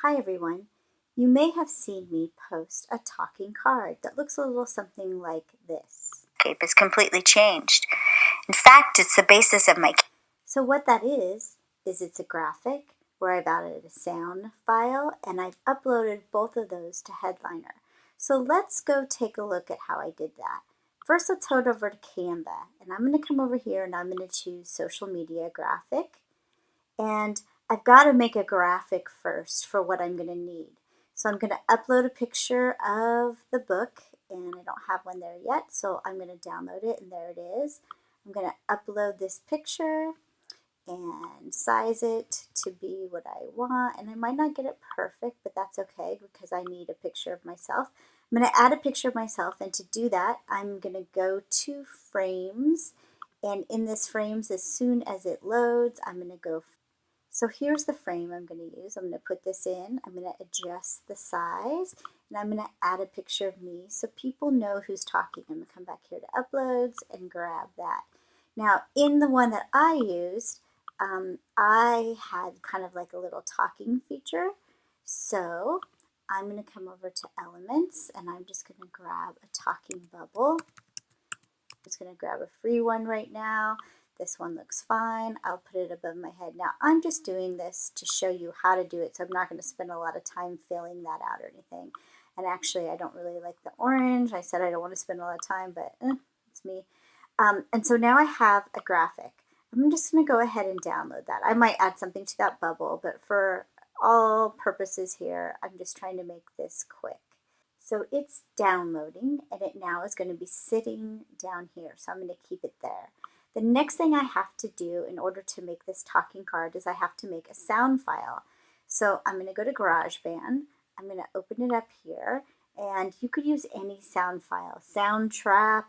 Hi everyone. You may have seen me post a talking card that looks a little something like this. Landscape is completely changed. In fact, it's the basis of my... So what that is it's a graphic where I've added a sound file and I've uploaded both of those to Headliner. So let's go take a look at how I did that. First, let's head over to Canva, and I'm going to come over here and I'm going to choose social media graphic. And I've got to make a graphic first for what I'm going to need. So I'm going to upload a picture of the book, and I don't have one there yet, so I'm going to download it, and there it is. I'm going to upload this picture and size it to be what I want, and I might not get it perfect, but that's okay because I need a picture of myself. I'm going to add a picture of myself, and to do that, I'm going to go to frames, and in this frames, as soon as it loads, I'm going to go. So here's the frame I'm going to use. I'm going to put this in, I'm going to adjust the size, and I'm going to add a picture of me so people know who's talking. I'm going to come back here to uploads and grab that. Now in the one that I used, I had kind of like a little talking feature. So I'm going to come over to elements and I'm just going to grab a talking bubble. I'm just going to grab a free one right now. This one looks fine. I'll put it above my head. Now I'm just doing this to show you how to do it, so I'm not going to spend a lot of time filling that out or anything. And actually I don't really like the orange. I said I don't want to spend a lot of time, but it's me. And so now I have a graphic. I'm just going to go ahead and download that. I might add something to that bubble, but for all purposes here, I'm just trying to make this quick. So it's downloading, and it now is going to be sitting down here. So I'm going to keep it there. The next thing I have to do in order to make this talking card is I have to make a sound file. So I'm going to go to GarageBand. I'm going to open it up here, and you could use any sound file, Soundtrap,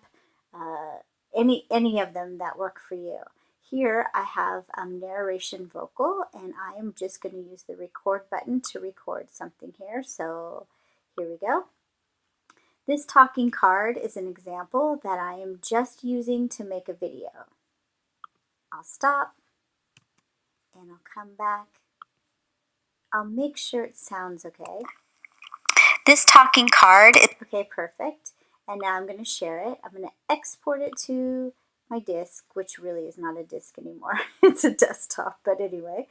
any of them that work for you. Here I have narration vocal, and I am just going to use the record button to record something here. So here we go. This talking card is an example that I am just using to make a video. I'll stop and I'll come back. I'll make sure it sounds okay. This talking card is... Okay, perfect. And now I'm going to share it. I'm going to export it to my disk, which really is not a disk anymore. It's a desktop, but anyway.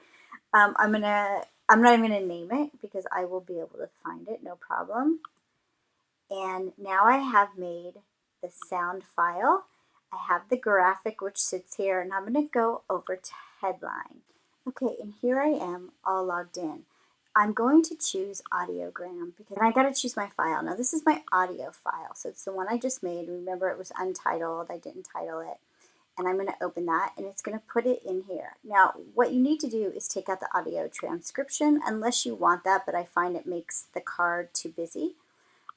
I'm not even going to name it because I will be able to find it, no problem. And now I have made the sound file. I have the graphic which sits here, and I'm going to go over to Headline. Okay, and here I am all logged in. I'm going to choose Audiogram because I got to choose my file. Now this is my audio file, so it's the one I just made. Remember, it was untitled. I didn't title it. And I'm going to open that, and it's going to put it in here. Now, what you need to do is take out the audio transcription, unless you want that, but I find it makes the card too busy.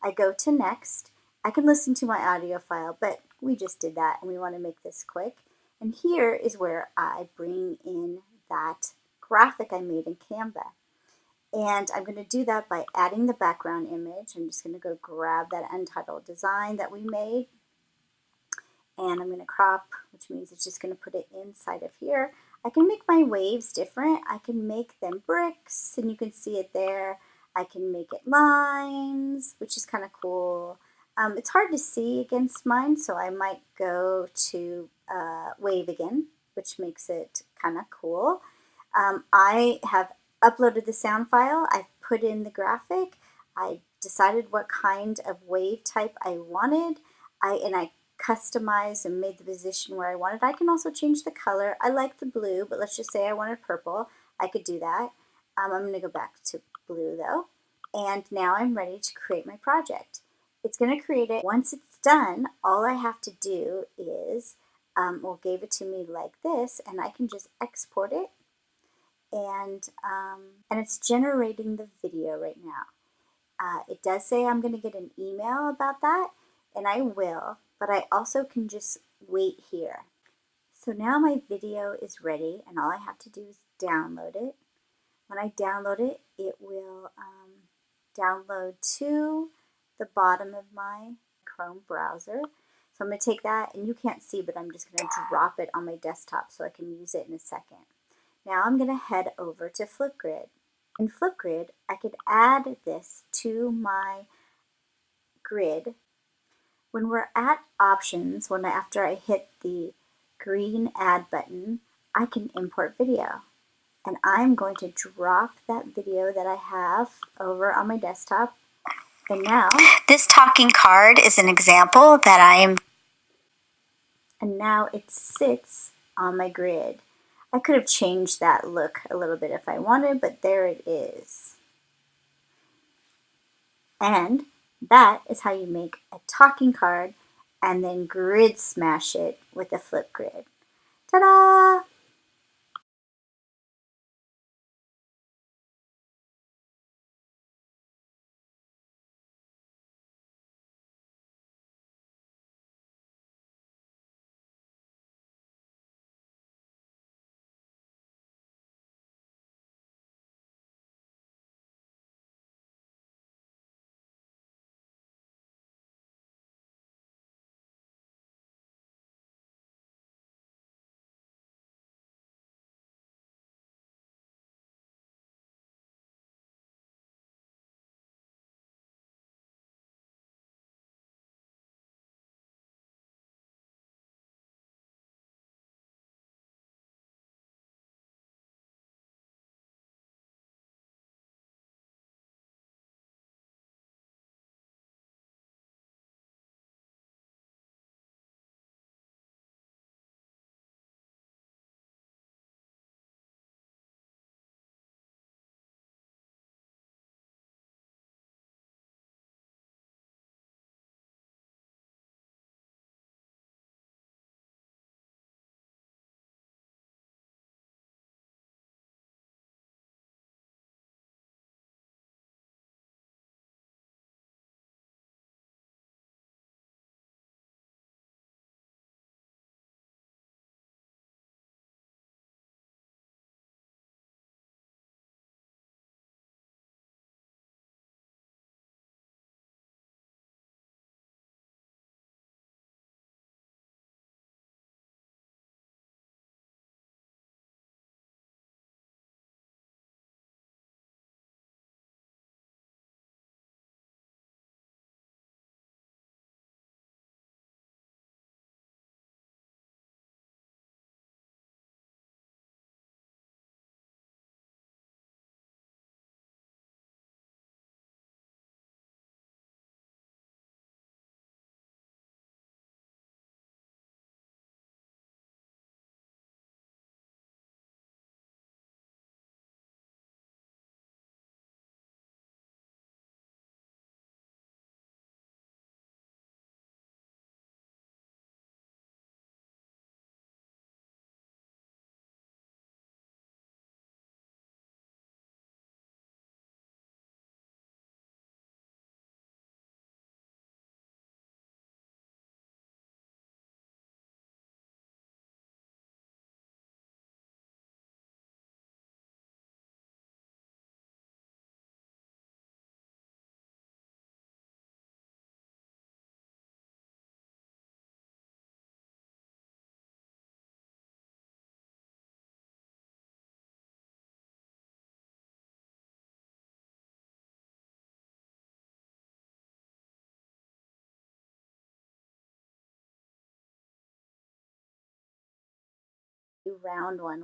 I go to next. I can listen to my audio file, but we just did that and we want to make this quick. And here is where I bring in that graphic I made in Canva. And I'm going to do that by adding the background image. I'm just going to go grab that untitled design that we made. And I'm going to crop, which means it's just going to put it inside of here. I can make my waves different. I can make them bricks, and you can see it there. I can make it lines, which is kind of cool. It's hard to see against mine, so I might go to wave again, which makes it kind of cool. I have uploaded the sound file. I've put in the graphic. I decided what kind of wave type I wanted. I customized and made the position where I wanted. I can also change the color. I like the blue, but let's just say I wanted purple. I could do that. I'm going to go back to blue though. And now I'm ready to create my project. It's going to create it. Once it's done, all I have to do is, gave it to me like this, and I can just export it. And it's generating the video right now. It does say I'm going to get an email about that, and I will, but I also can just wait here. So now my video is ready, and all I have to do is download it. When I download it, it will download to the bottom of my Chrome browser. So I'm going to take that, and you can't see, but I'm just going to drop it on my desktop so I can use it in a second. Now I'm going to head over to Flipgrid. In Flipgrid, I could add this to my grid. When we're at options, after I hit the green add button, I can import video. And I'm going to drop that video that I have over on my desktop. And now This talking card is an example that and now it sits on my grid. I could have changed that look a little bit if I wanted, but there it is. And that is how you make a talking card and then grid smash it with a Flipgrid. Ta-da! Round one.